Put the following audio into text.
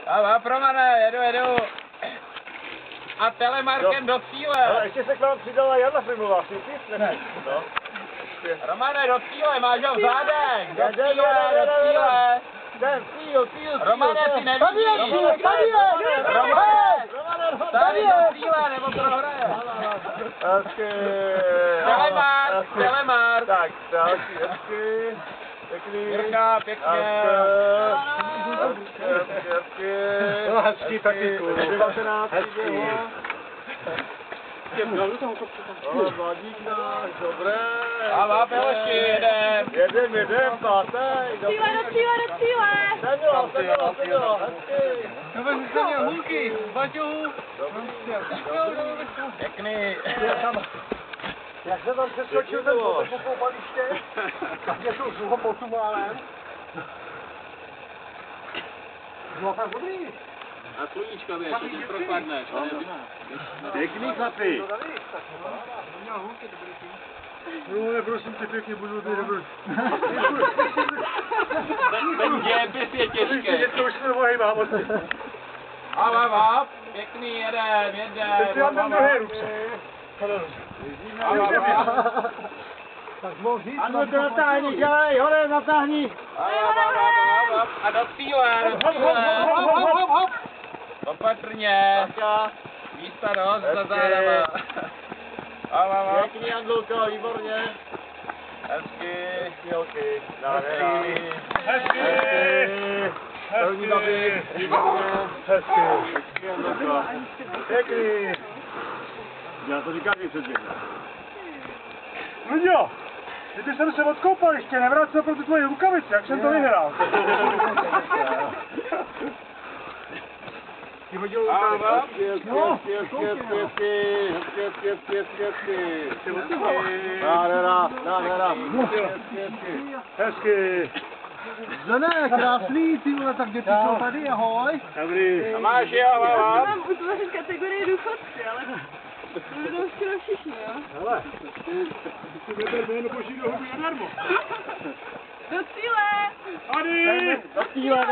A Romane, jedu. A telemarkem do cíle. Ale ještě se k vám přidala Jana Frimová, si ne. No. Romane, do cíle, máš ho v zádech. Do cíle. Cíl. Romane, ty nevidíš. Romane, tady do cíle, nebo prohraje. Telemar. Tak, hezky. Pěkný. Jirka, pěkně. No, hezky taky. 19. Mladík náš, dobré. A Vápelešky, Jedem, pátej. Do cíle. Sedělo, hezky. To by se měl hůlky, baťuhu. Pěkný. Jak se tam přeskočil ten pokoupaliště, tak je to zůho pod Tumálem. Bylo tam dobrý. A sluníčka běž, to ti propadneš. Pěkný chlapi. No, prosím tě, pěkně budu ty dobrý. Ten děpis je těžký. To už jsme ohýbá moc. A pěkný, jedem. Teď já mám druhé ruce. Tak mohl říct. Ano, to natáhni, dělej, hore, natáhni. A do cíle. Opatrně. Místa dost za zádama. Pěkný, Andulko, výborně. Hezky. Hezky. První babi. Hezky, Andulko. Pěkný. Já to říkám, že předběhne. Luďo, kdyby jsem se odkoupal ještě, nevracel pro ty tvoje rukavice, jak jsem to vyhrál. Ty hodil rukavice? No, Nádhera. Hezky. Zdenek, krásný, ty vole, tak děti jsou tady, ahoj. Dobrý. A máš je, Mám utvořit kategorii důchodci, ale to budou skoro všichni, jo? Hele, ty neber jméno boží do huby nadarmo. Do cíle! Tady! Do cíle,